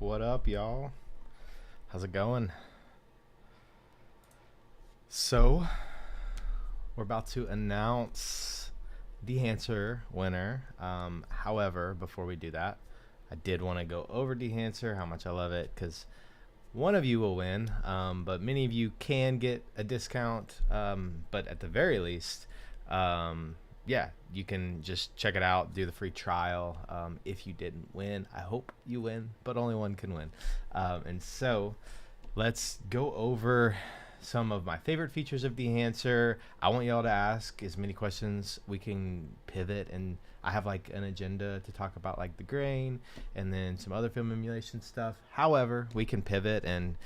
What up, y'all? How's it going? So, we're about to announce Dehancer winner. However, before we do that, I did want to go over Dehancer, how much I love it, because one of you will win, but many of you can get a discount. But at the very least, yeah, you can just check it out, do the free trial. If you didn't win, I hope you win, but only one can win. And so let's go over some of my favorite features of Dehancer. I want y'all to ask as many questions. We can pivot, and I have like an agenda to talk about like the grain and then some other film emulation stuff. However, we can pivot and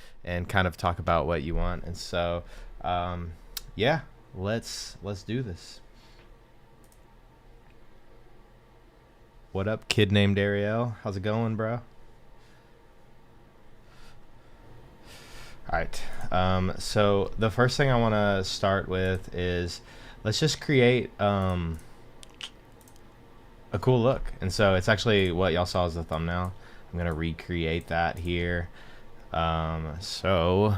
kind of talk about what you want. And so yeah, let's do this. What up, kid named Ariel? How's it going, bro? All right. So the first thing I want to start with is let's just create a cool look. And so it's actually what y'all saw as the thumbnail. I'm going to recreate that here. So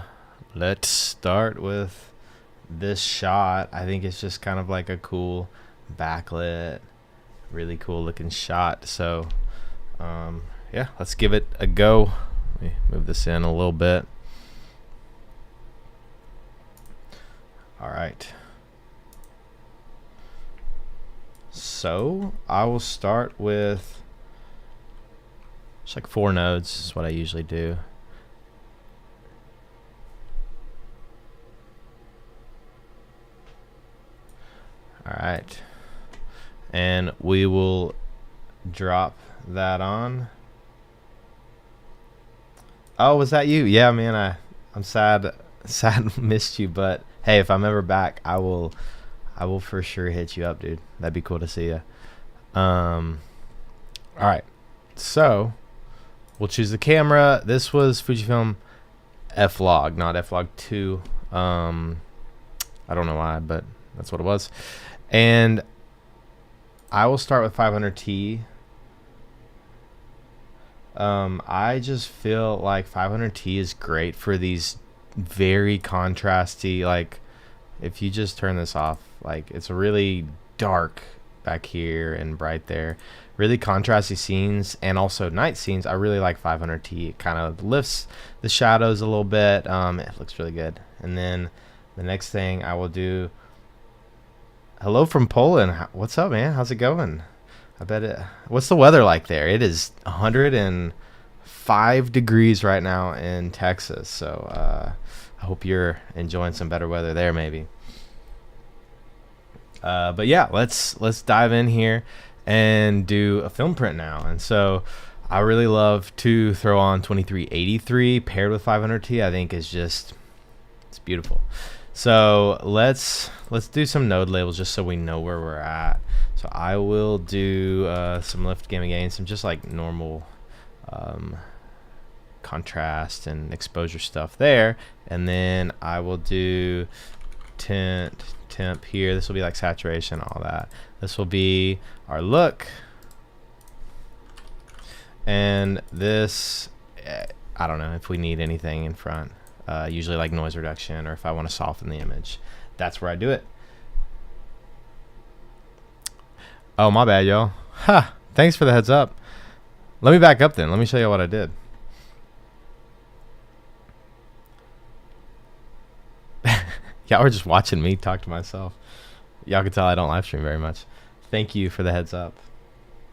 let's start with this shot. I think it's just kind of like a cool backlit, really cool looking shot. So yeah, let's give it a go. Let me move this in a little bit. All right. So I will start with just like 4 nodes. Is what I usually do. All right. And we will drop that on. Oh, was that you? Yeah, man, I'm sad missed you, but hey, if I'm ever back, I will for sure hit you up, dude. That'd be cool to see you. All right, so we'll choose the camera. This was Fujifilm F-Log, not F-Log 2. I don't know why, but that's what it was. And I will start with 500T. I just feel like 500T is great for these very contrasty, like if you just turn this off, like it's really dark back here and bright there, really contrasty scenes, and also night scenes. I really like 500T. It kind of lifts the shadows a little bit. It looks really good. And then the next thing I will do, hello from Poland. What's up, man? How's it going? I bet it, what's the weather like there? It is 105 degrees right now in Texas, so I hope you're enjoying some better weather there, maybe. But yeah, let's dive in here and do a film print now. And so I really love to throw on 2383 paired with 500T. I think is just, it's beautiful. So let's do some node labels just so we know where we're at. So I will do some lift, gamma, gain, some just like normal contrast and exposure stuff there, and then I will do tint, temp here. This will be like saturation, all that. This will be our look, and this I don't know if we need anything in front. Usually like noise reduction, or if I want to soften the image, that's where I do it. Oh, my bad, y'all. Ha! Thanks for the heads up. Let me back up then. Let me show you what I did. Y'all were just watching me talk to myself. Y'all can tell I don't live stream very much. Thank you for the heads up,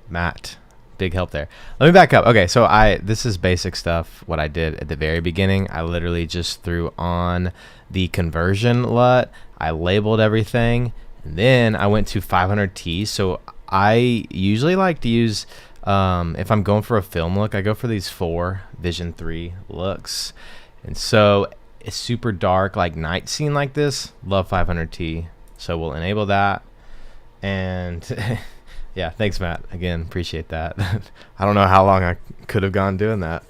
Matt. Big help there. Let me back up. Okay, so this is basic stuff. What I did at the very beginning, I literally just threw on the conversion LUT. I labeled everything, and then I went to 500T. So I usually like to use, if I'm going for a film look, I go for these 4 Vision 3 looks. And so it's super dark, like night scene like this, love 500T. So we'll enable that. And yeah, thanks, Matt. Again, appreciate that. I don't know how long I could have gone doing that.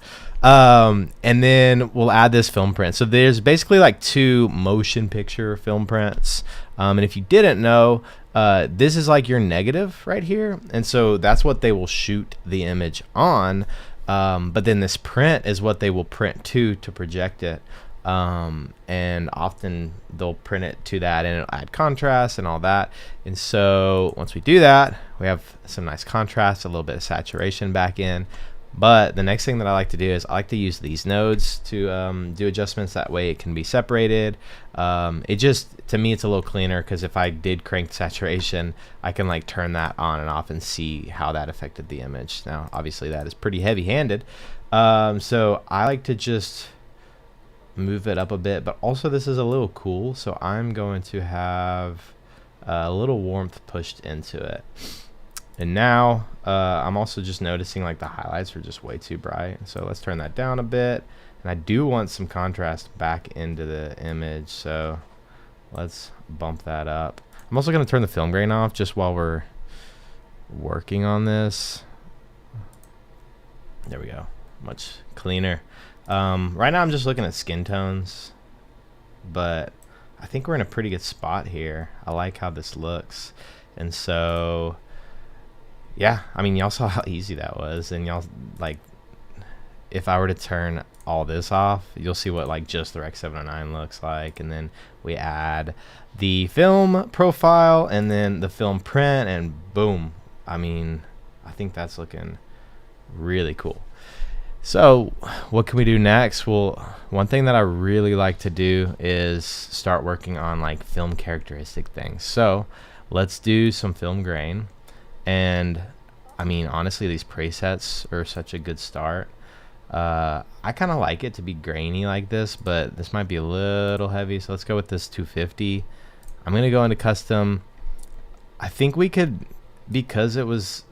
And then we'll add this film print. So there's basically like 2 motion picture film prints. And if you didn't know, this is like your negative right here. And so that's what they will shoot the image on. But then this print is what they will print to project it. And often they'll print it to that, and it'll add contrast and all that. And so once we do that, we have some nice contrast, a little bit of saturation back in. But the next thing that I like to do is I like to use these nodes to do adjustments. That way it can be separated. It just, to me, it's a little cleaner, because if I did crank saturation, I can like turn that on and off and see how that affected the image. Now, obviously that is pretty heavy-handed. So I like to just move it up a bit, but also this is a little cool, so I'm going to have a little warmth pushed into it. And now I'm also just noticing like the highlights are just way too bright, so let's turn that down a bit. And I do want some contrast back into the image, so let's bump that up. I'm also going to turn the film grain off just while we're working on this. There we go, much cleaner. Right now I'm just looking at skin tones, but I think we're in a pretty good spot here. I like how this looks. And so yeah, I mean, y'all saw how easy that was, and y'all, like, if I were to turn all this off, you'll see what like just the Rec 709 looks like. And then we add the film profile and then the film print, and boom, I mean, I think that's looking really cool. So what can we do next? Well, one thing that I really like to do is start working on like film characteristic things. So let's do some film grain. And I mean, honestly, these presets are such a good start. I kind of like it to be grainy like this, but this might be a little heavy, so let's go with this 250. I'm gonna go into custom. I think we could, because it was,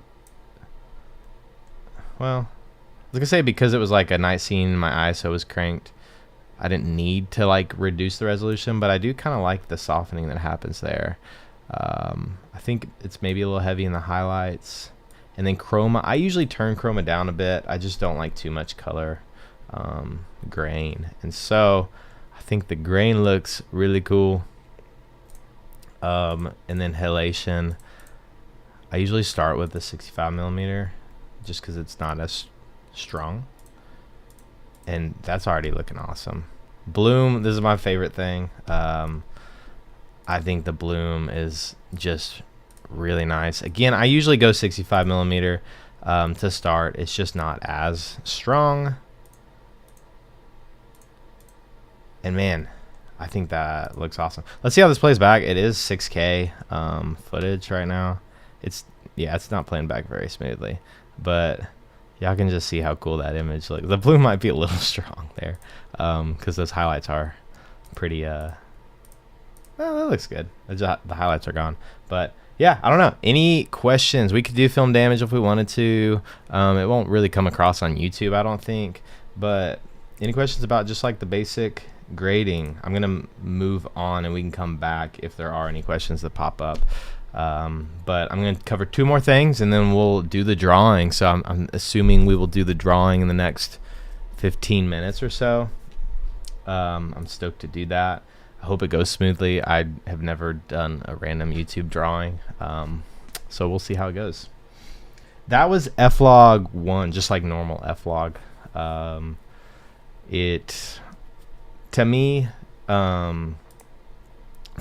well, I was gonna say because it was like a night scene, my ISO was cranked, I didn't need to like reduce the resolution, but I do kind of like the softening that happens there. I think it's maybe a little heavy in the highlights. And then chroma, I usually turn chroma down a bit. I just don't like too much color grain. And so I think the grain looks really cool. And then halation, I usually start with the 65mm just because it's not as strong. And that's already looking awesome. Bloom, this is my favorite thing. I think the bloom is just really nice. Again, I usually go 65mm to start. It's just not as strong. And man, I think that looks awesome. Let's see how this plays back. It is 6K footage right now. It's not playing back very smoothly, but y'all can just see how cool that image looks. The bloom might be a little strong there because those highlights are pretty well, that looks good. The highlights are gone. But yeah, I don't know. Any questions? We could do film damage if we wanted to. It won't really come across on YouTube, I don't think. But any questions about just like the basic grading? I'm going to move on and we can come back if there are any questions that pop up. But I'm going to cover two more things and then we'll do the drawing. So I'm assuming we will do the drawing in the next 15 minutes or so. I'm stoked to do that. I hope it goes smoothly. I have never done a random YouTube drawing, so we'll see how it goes. That was F-Log 1, just like normal F-Log. It, to me, for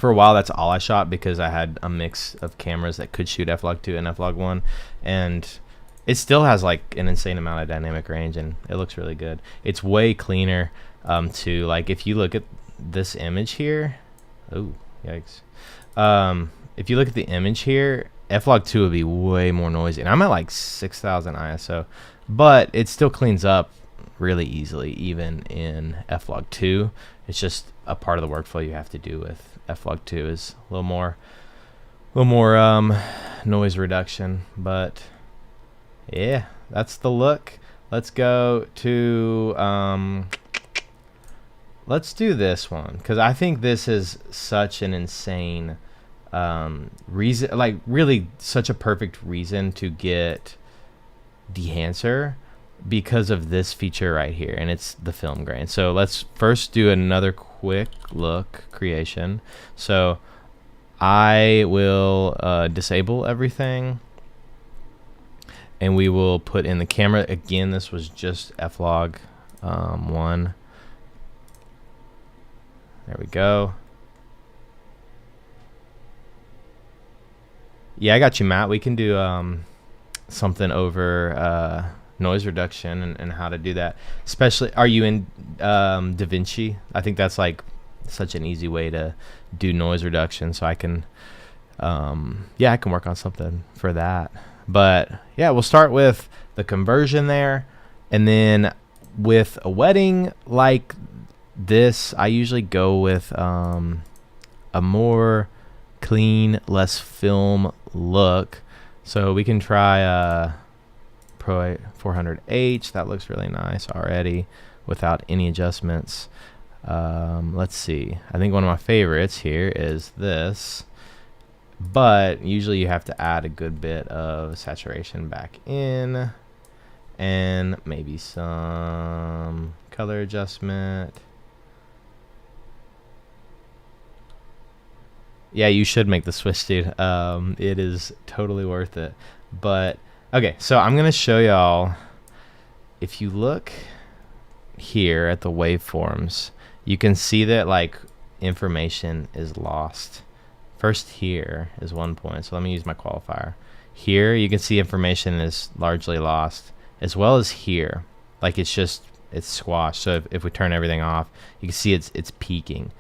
a while that's all I shot because I had a mix of cameras that could shoot F-Log 2 and F-Log 1, and it still has like an insane amount of dynamic range, and it looks really good. It's way cleaner to, like, if you look at this image here, oh yikes, if you look at the image here, F-Log 2 would be way more noisy, and I'm at like 6,000 ISO, but it still cleans up really easily even in F-Log 2. It's just a part of the workflow you have to do with F-Log 2 is a little more noise reduction. But yeah, that's the look. Let's go to let's do this one, because I think this is such an insane reason, like really such a perfect reason to get Dehancer, because of this feature right here, and it's the film grain. So let's first do another quick look creation. So I will disable everything, and we will put in the camera. Again, this was just F-Log 1. There we go. Yeah, I got you, Matt. We can do something over noise reduction and how to do that. Especially, are you in DaVinci? I think that's like such an easy way to do noise reduction. So I can, yeah, I can work on something for that. But yeah, we'll start with the conversion there, and then with a wedding like this, I usually go with a more clean, less film look. So we can try Pro 400H. That looks really nice already without any adjustments. Let's see. I think one of my favorites here is this, but usually you have to add a good bit of saturation back in and maybe some color adjustment. Yeah, you should make the switch, dude. It is totally worth it. But okay, so I'm gonna show y'all. If you look here at the waveforms, you can see that like information is lost. First here is 1 point, so let me use my qualifier. Here you can see information is largely lost, as well as here. Like it's squashed. So if we turn everything off, you can see it's peaking.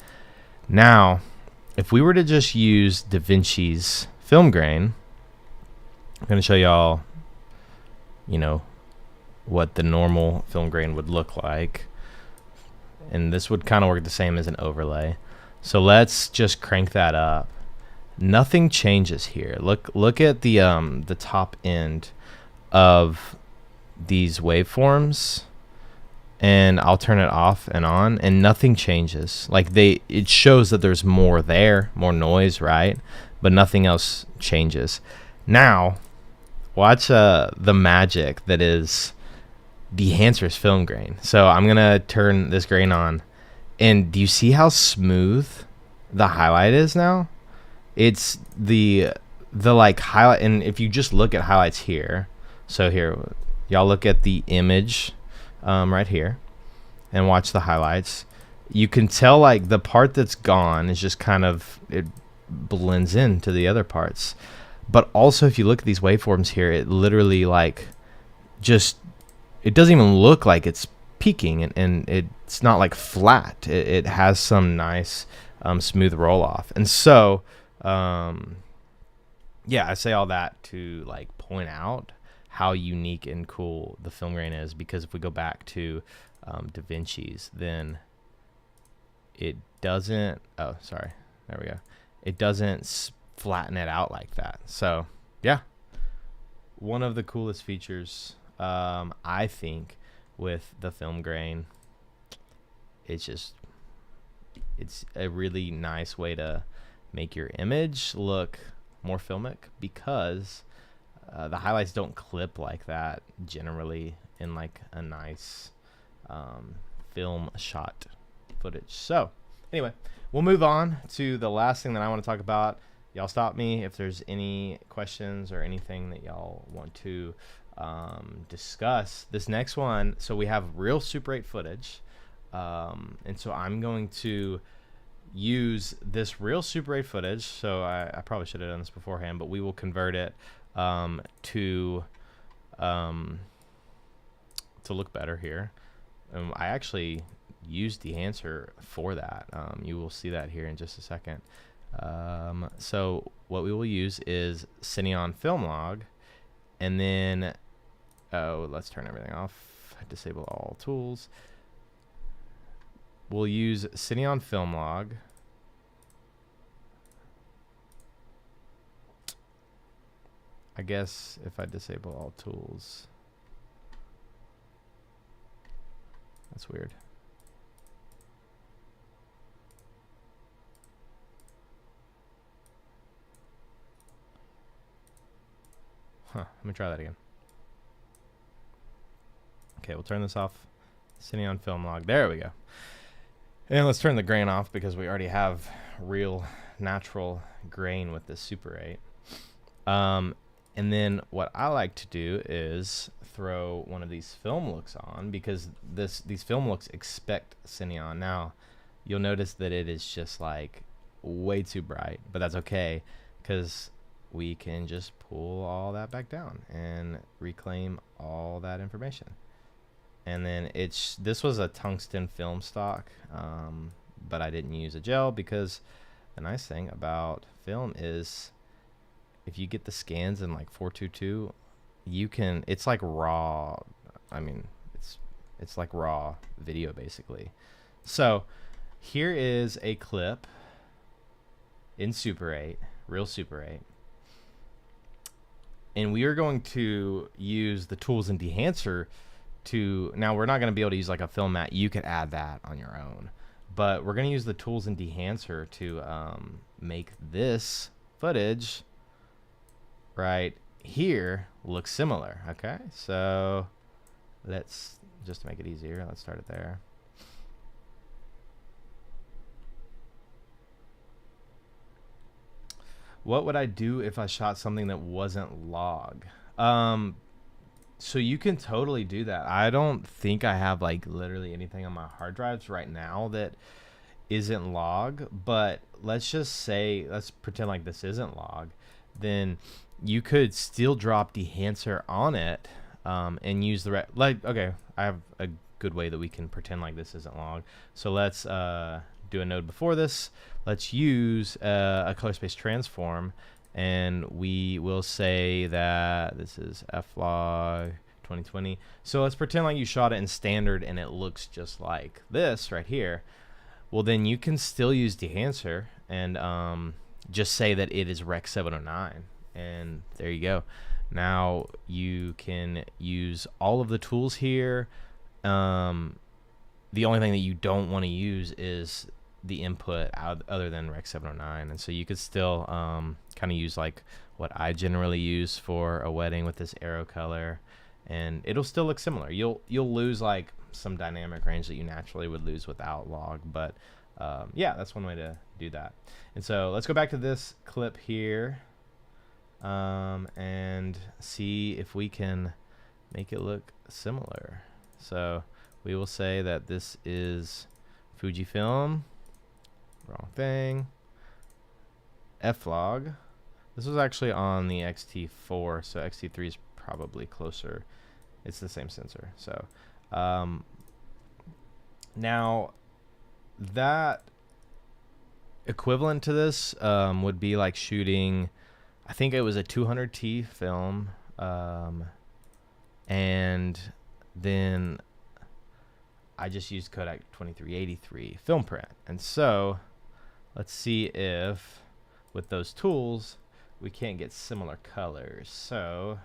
Now, if we were to just use DaVinci's film grain, I'm going to show y'all, you know, what the normal film grain would look like. And this would kind of work the same as an overlay. So let's just crank that up. Nothing changes here. Look at the top end of these waveforms, and I'll turn it off and on, and nothing changes. Like it shows that there's more there, more noise, right? But nothing else changes. Now, watch the magic that is Dehancer's film grain. So I'm gonna turn this grain on, and do you see how smooth the highlight is now? It's the like highlight, and if you just look at highlights here, so here, y'all look at the image right here and watch the highlights. You can tell like the part that's gone is just kind of, it blends into the other parts. But also if you look at these waveforms here, it literally like just, it doesn't even look like it's peaking, and it's not like flat. It has some nice smooth roll off. And so yeah, I say all that to like point out how unique and cool the film grain is, because if we go back to DaVinci's, then it doesn't, oh sorry, there we go, it doesn't flatten it out like that. So yeah, one of the coolest features I think with the film grain. It's a really nice way to make your image look more filmic, because the highlights don't clip like that generally in like a nice film shot footage. So anyway, we'll move on to the last thing that I want to talk about. Y'all stop me if there's any questions or anything that y'all want to discuss. This next one, so we have real Super 8 footage, and so I'm going to use this real Super 8 footage. So I probably should have done this beforehand, but we will convert it to look better here. I actually used Dehancer for that. You will see that here in just a second. So what we will use is Cineon Film Log, and then let's turn everything off, disable all tools. We'll use Cineon Film Log. I guess if I disable all tools, that's weird. Huh, let me try that again. Okay, we'll turn this off. Cineon Film Log. There we go. And let's turn the grain off, because we already have real natural grain with this Super 8. And then what I like to do is throw one of these film looks on, because these film looks expect Cineon. Now, you'll notice that it is just like way too bright, but that's okay, because we can just pull all that back down and reclaim all that information. And then this was a tungsten film stock, but I didn't use a gel, because the nice thing about film is if you get the scans in like 422, it's like raw. I mean, it's like raw video basically. So here is a clip in Super 8, real Super 8. And we are going to use the tools in Dehancer now we're not going to be able to use like a film mat. You could add that on your own. But we're going to use the tools in Dehancer to make this footage right here look similar. Okay, so let's just make it easier. Let's start it there. What would I do if I shot something that wasn't log? So you can totally do that. I don't think I have like literally anything on my hard drives right now that isn't log, but let's pretend like this isn't log. Then you could still drop Dehancer on it and use the okay, I have a good way that we can pretend like this isn't log. So let's do a node before this. Let's use a color space transform, and we will say that this is flog 2020. So let's pretend like you shot it in standard and it looks just like this right here. Well, then you can still use Dehancer and just say that it is Rec 709, and there you go. Now you can use all of the tools here. The only thing that you don't want to use is the input other than Rec 709, and so you could still kind of use like what I generally use for a wedding with this arrow color, and it'll still look similar. You'll lose like some dynamic range that you naturally would lose without log, but yeah, that's one way to do that. And so let's go back to this clip here and see if we can make it look similar. So we will say that this is Fujifilm. Wrong thing. F-log. This was actually on the XT4, so XT3 is probably closer. It's the same sensor. So now that equivalent to this would be like shooting, I think it was a 200T film, and then I just used Kodak 2383 film print. And so let's see if with those tools we can't get similar colors. So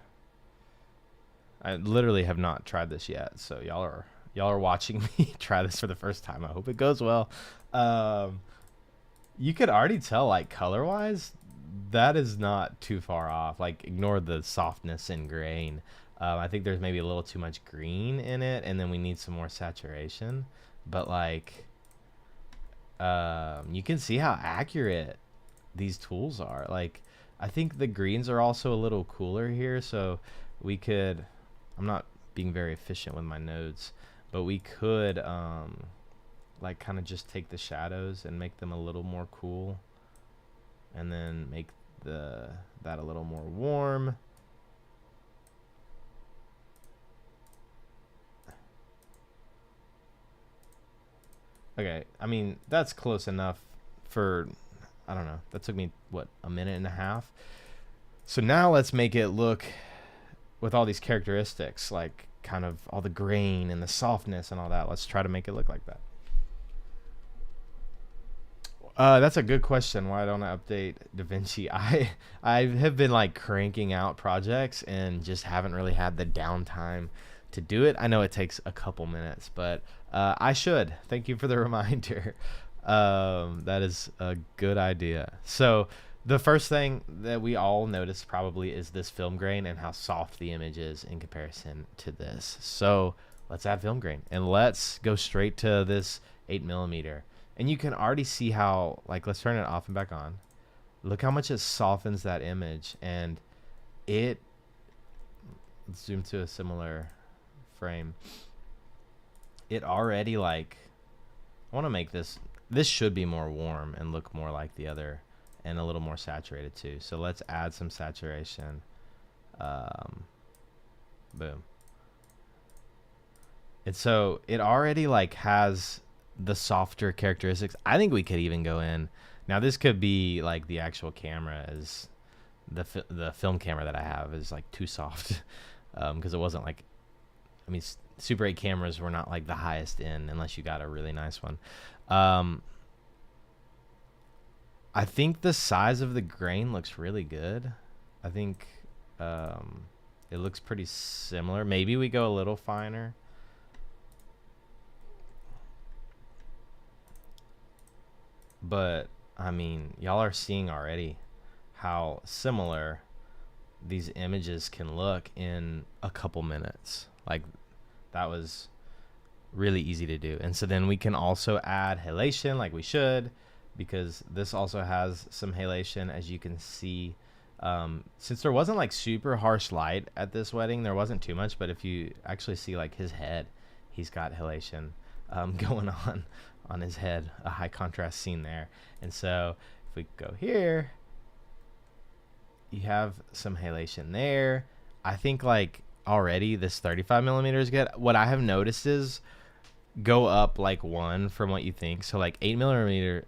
I literally have not tried this yet, so y'all are watching me try this for the first time. I hope it goes well. You could already tell, like, color wise, that is not too far off. Like, ignore the softness and grain. I think there's maybe a little too much green in it, and then we need some more saturation. But like, you can see how accurate these tools are. Like, I think the greens are also a little cooler here, so we could, I'm not being very efficient with my nodes, but we could like kind of just take the shadows and make them a little more cool, and then make that a little more warm. Okay, I mean, that's close enough for, I don't know, that took me, what, a minute and a half? So now let's make it look with all these characteristics, like kind of all the grain and the softness and all that. Let's try to make it look like that. That's a good question. Why don't I update DaVinci? I have been like cranking out projects and just haven't really had the downtime to do it. I know it takes a couple minutes, but I should. Thank you for the reminder. That is a good idea. So the first thing that we all notice probably is this film grain and how soft the image is in comparison to this. So let's add film grain and let's go straight to this 8mm. And you can already see how, like, let's turn it off and back on. Look how much it softens that image, and let's zoom to a similar frame. It already, like, I want to make this should be more warm and look more like the other, and a little more saturated too. So let's add some saturation. Boom. And so it already like has the softer characteristics. I think we could even go in. Now this could be like the actual camera is the film camera that I have is like too soft, because it wasn't like, I mean, Super 8 cameras were not like the highest end unless you got a really nice one. I think the size of the grain looks really good. I think it looks pretty similar. Maybe we go a little finer. But I mean, y'all are seeing already how similar these images can look in a couple minutes. Like, that was really easy to do. And so then we can also add halation like we should, because this also has some halation, as you can see. Since there wasn't like super harsh light at this wedding, there wasn't too much, but if you actually see like his head, he's got halation going on his head, a high contrast scene there. And so if we go here, you have some halation there. I think like already this 35 millimeter is good. What I have noticed is go up like one from what you think. So like 8 millimeter,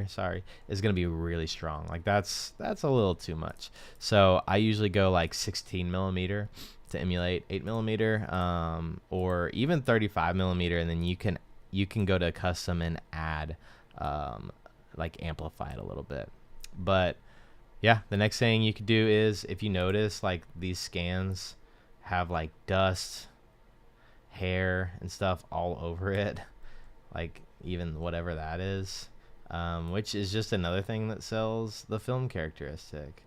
sorry, is going to be really strong. Like that's a little too much. So I usually go like 16 millimeter to emulate 8 millimeter, or even 35 millimeter. And then you can go to custom and add, like amplify it a little bit. But yeah, the next thing you could do is, if you notice like these scans have like dust, hair and stuff all over it, like even whatever that is, which is just another thing that sells the film characteristic.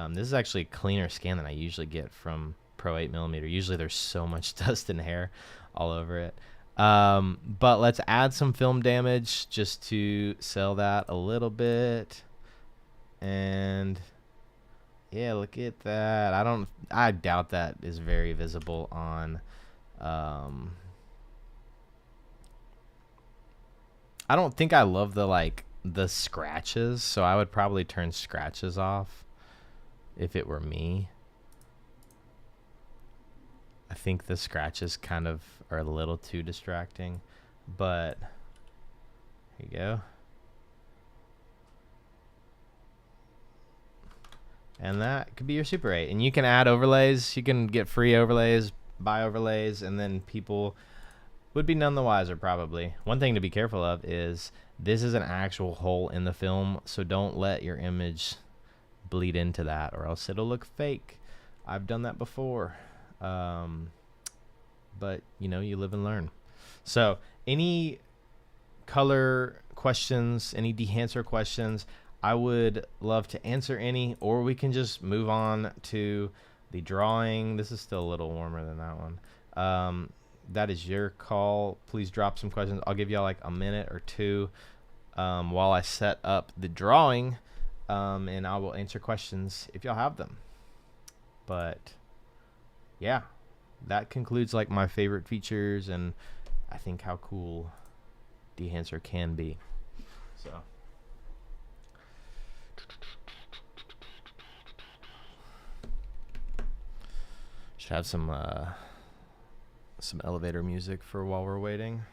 This is actually a cleaner scan than I usually get from Pro 8 millimeter. Usually there's so much dust and hair all over it. But let's add some film damage just to sell that a little bit. And yeah, look at that. I doubt that is very visible on I don't think I love the scratches, so I would probably turn scratches off if it were me. I think the scratches kind of are a little too distracting, but here you go. And that could be your Super 8. And you can add overlays. You can get free overlays, buy overlays, and then people would be none the wiser probably. One thing to be careful of is this is an actual hole in the film, so don't let your image bleed into that, or else it'll look fake. I've done that before. But you know, you live and learn. So any color questions, any Dehancer questions, I would love to answer any, or we can just move on to the drawing. This is still a little warmer than that one. That is your call. Please drop some questions. I'll give y'all like a minute or two while I set up the drawing, and I will answer questions if y'all have them. But yeah, that concludes like my favorite features and I think how cool Dehancer can be. So should have some elevator music for while we're waiting.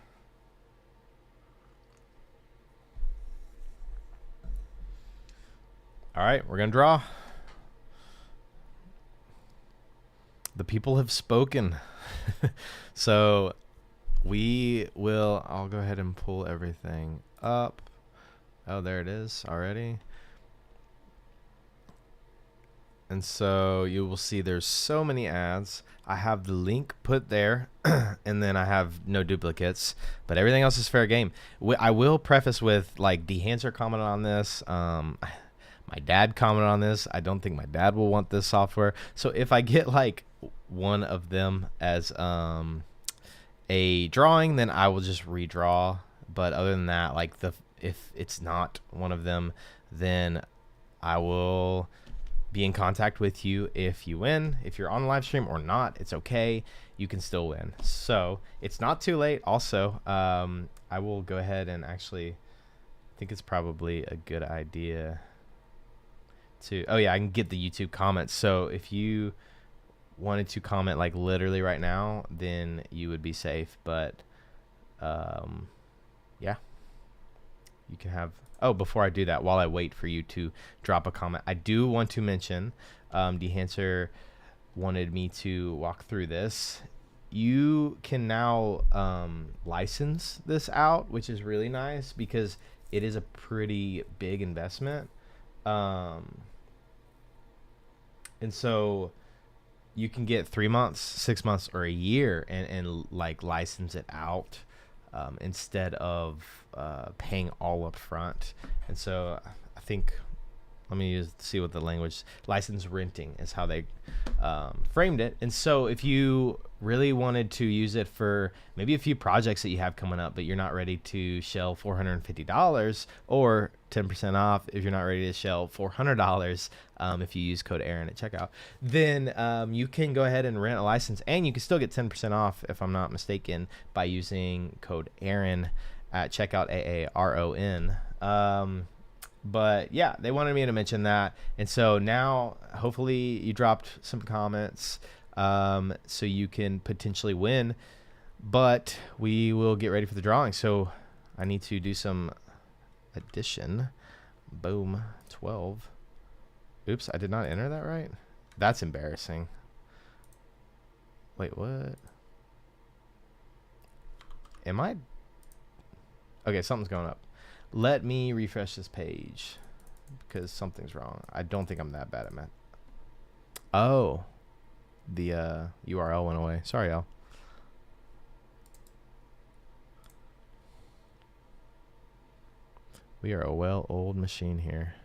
All right, we're gonna draw. The people have spoken. So I'll go ahead and pull everything up. Oh, there it is already. And so you will see there's so many ads. I have the link put there, and then I have no duplicates, but everything else is fair game. I will preface with like Dehancer commented on this. My dad commented on this. I don't think my dad will want this software. So if I get like one of them as a drawing, then I will just redraw. But other than that, like if it's not one of them, then I will be in contact with you if you win. If you're on the live stream or not, it's okay. You can still win. So it's not too late. Also, I will go ahead and actually, I think it's probably a good idea to, oh yeah, I can get the YouTube comments. So if you wanted to comment like literally right now, then you would be safe. But yeah, you can have, oh, before I do that, while I wait for you to drop a comment, I do want to mention, Dehancer wanted me to walk through this. You can now license this out, which is really nice because it is a pretty big investment. And so you can get 3 months, 6 months, or a year and like license it out instead of paying all up front. And so I think, let me see what the language, license renting is how they framed it. And so if you really wanted to use it for maybe a few projects that you have coming up, but you're not ready to shell $450 or 10% off if you're not ready to shell $400 if you use code Aaron at checkout, then you can go ahead and rent a license, and you can still get 10% off, if I'm not mistaken, by using code Aaron at checkout, AARON. But yeah, they wanted me to mention that. And so now hopefully you dropped some comments so you can potentially win, but we will get ready for the drawing. So I need to do some addition. Boom, 12. Oops, I did not enter that right. That's embarrassing. Wait, what? Am I? Okay, something's going up. Let me refresh this page because something's wrong. I don't think I'm that bad at math. Oh, the URL went away. Sorry, y'all. We are a well-oiled machine here.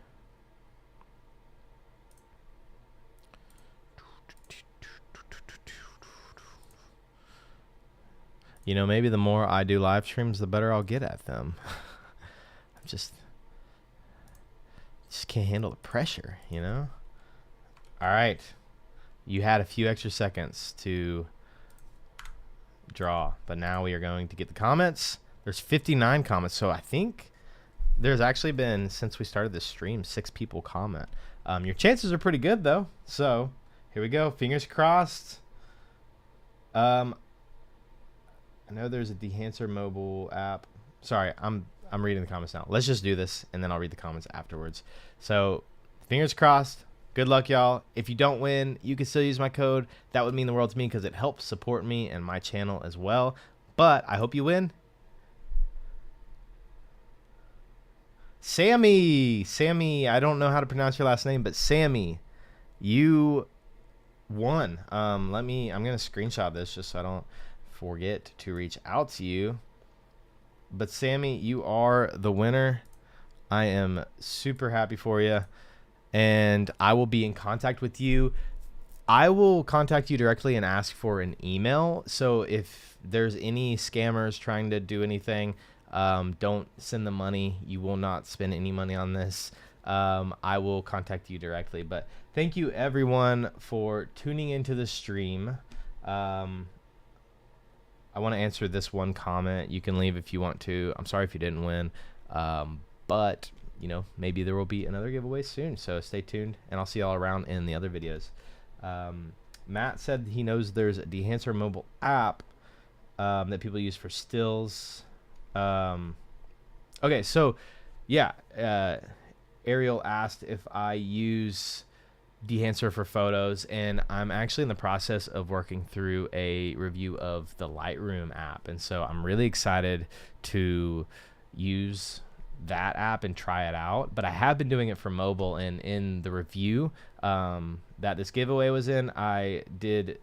You know, maybe the more I do live streams, the better I'll get at them. just can't handle the pressure, you know? All right. You had a few extra seconds to draw, but now we are going to get the comments. There's 59 comments, so I think there's actually been, since we started this stream, 6 people comment. Your chances are pretty good, though. So here we go. Fingers crossed. I know there's a Dehancer mobile app. Sorry, I'm reading the comments now. Let's just do this, and then I'll read the comments afterwards. So fingers crossed. Good luck, y'all. If you don't win, you can still use my code. That would mean the world to me because it helps support me and my channel as well. But I hope you win. Sammy, I don't know how to pronounce your last name, but Sammy, you won. I'm gonna screenshot this just so I don't forget to reach out to you. But Sammy, you are the winner. I am super happy for you, and I will be in contact with you. I will contact you directly and ask for an email. So if there's any scammers trying to do anything, don't send the money. You will not spend any money on this. I will contact you directly. But thank you everyone for tuning into the stream. I want to answer this one comment. You can leave if you want to. I'm sorry if you didn't win. But you know, maybe there will be another giveaway soon. So stay tuned, and I'll see y'all around in the other videos. Matt said he knows there's a Dehancer mobile app that people use for stills. Okay, so yeah, Ariel asked if I use Dehancer for photos, and I'm actually in the process of working through a review of the Lightroom app, and so I'm really excited to use that app and try it out. But I have been doing it for mobile, and in the review that this giveaway was in, I did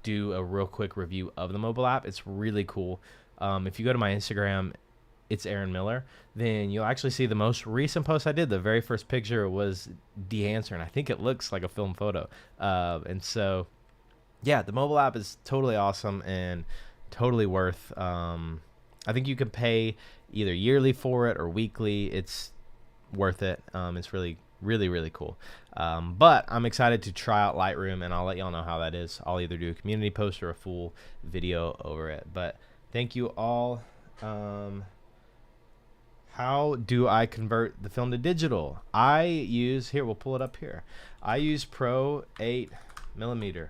do a real quick review of the mobile app. It's really cool. If you go to my Instagram, it's Aaron Miller, then you'll actually see the most recent post I did. The very first picture was Dehancer, and I think it looks like a film photo. And so, yeah, the mobile app is totally awesome and totally worth. I think you can pay either yearly for it or weekly. It's worth it. It's really Really, really cool. But I'm excited to try out Lightroom, and I'll let y'all know how that is. I'll either do a community post or a full video over it. But thank you all. How do I convert the film to digital? I use, here, we'll pull it up here. I use Pro 8mm.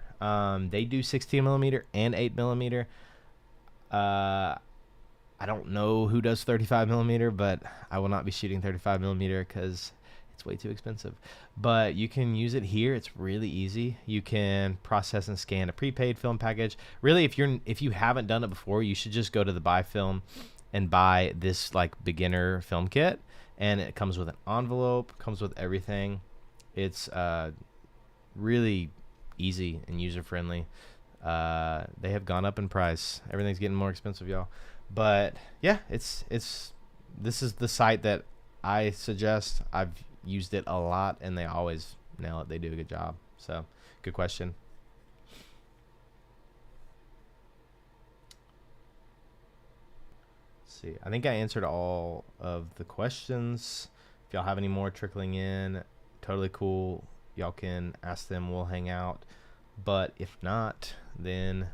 They do 16mm and 8mm. I don't know who does 35mm, but I will not be shooting 35mm because it's way too expensive. But you can use it here. It's really easy. You can process and scan a prepaid film package. Really, if you haven't done it before, you should just go to the Buy Film and buy this like beginner film kit, and it comes with an envelope, comes with everything. It's really easy and user friendly. They have gone up in price. Everything's getting more expensive, y'all. But yeah, this is the site that I suggest. I've used it a lot, and they always nail it. They do a good job. So, good question. See, I think I answered all of the questions. If y'all have any more trickling in, totally cool. Y'all can ask them. We'll hang out. But if not, then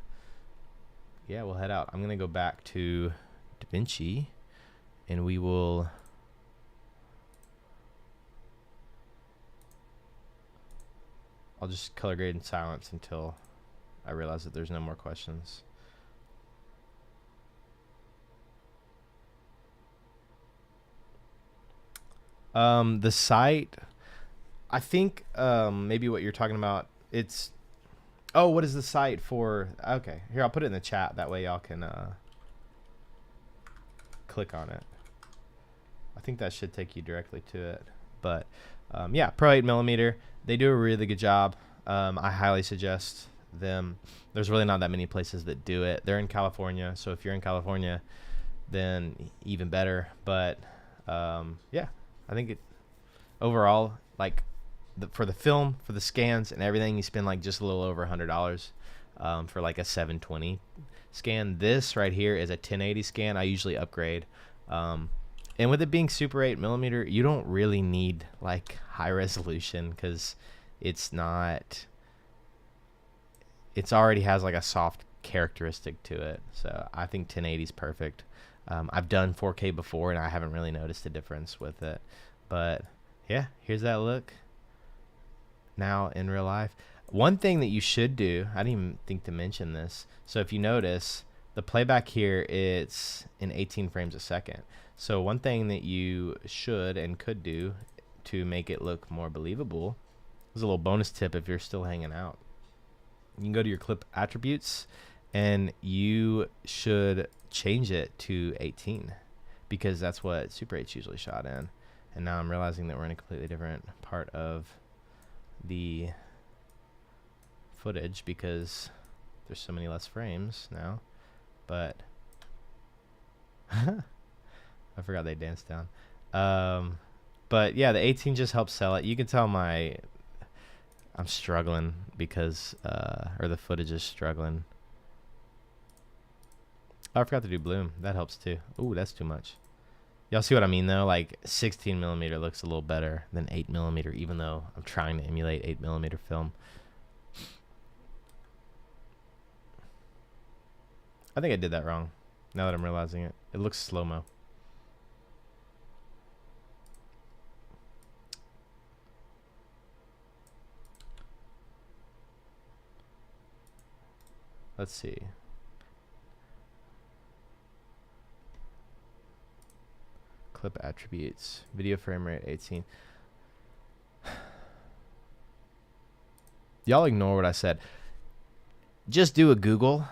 yeah, we'll head out. I'm gonna go back to DaVinci, and we will I'll just color grade in silence until I realize that there's no more questions. The site, I think maybe what you're talking about, it's, oh, what is the site for? Okay, here, I'll put it in the chat. That way y'all can click on it. I think that should take you directly to it. But yeah, Pro 8mm, they do a really good job. I highly suggest them. There's really not that many places that do it. They're in California, so if you're in California, then even better. But yeah, I think it overall, like for the film, for the scans and everything, you spend like just a little over $100 for like a 720 scan. This right here is a 1080 scan. I usually upgrade. And with it being Super 8mm, you don't really need like high resolution because it's already has like a soft characteristic to it. So I think 1080 is perfect. I've done 4K before and I haven't really noticed a difference with it. But yeah, here's that look now in real life. One thing that you should do, I didn't even think to mention this. So if you notice, the playback here, it's in 18 frames a second. So one thing that you should and could do to make it look more believable is a little bonus tip if you're still hanging out. You can go to your clip attributes and you should change it to 18 because that's what Super 8's usually shot in. And now I'm realizing that we're in a completely different part of the footage because there's so many less frames now. But I forgot they danced down. But yeah, the 18 just helps sell it. You can tell I'm struggling because or the footage is struggling. Oh, I forgot to do bloom. That helps too. Ooh, that's too much. Y'all see what I mean though? Like 16mm looks a little better than 8mm, even though I'm trying to emulate 8mm film. I think I did that wrong. Now that I'm realizing it, it looks slow-mo. Let's see. Clip attributes, video frame rate 18. Y'all ignore what I said. Just do a Google.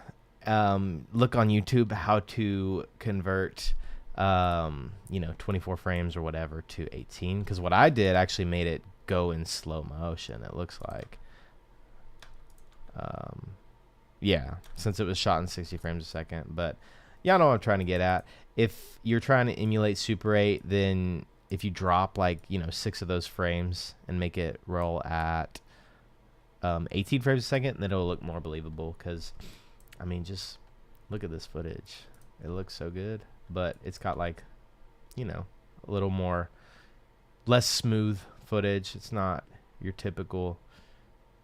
Look on YouTube how to convert 24 frames or whatever to 18, because what I did actually made it go in slow motion, it looks like. Yeah, since it was shot in 60 frames a second. But y'all know what I'm trying to get at. If you're trying to emulate Super 8, then if you drop like 6 of those frames and make it roll at 18 frames a second, then it'll look more believable. Because I mean, just look at this footage. It looks so good, but it's got like a little more less smooth footage. It's not your typical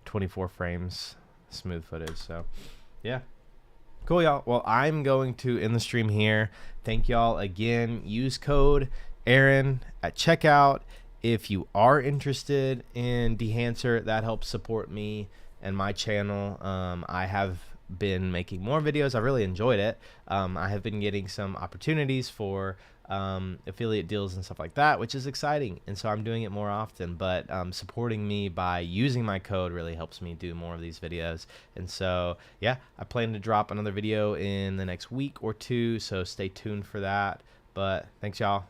24 frames smooth footage. So yeah, cool, y'all. Well, I'm going to end the stream here. Thank y'all again. Use code Aaron at checkout if you are interested in Dehancer. That helps support me and my channel. I have been making more videos. I really enjoyed it. I have been getting some opportunities for affiliate deals and stuff like that, which is exciting, and so I'm doing it more often. But supporting me by using my code really helps me do more of these videos. And so yeah, I plan to drop another video in the next week or two, so stay tuned for that. But thanks, y'all.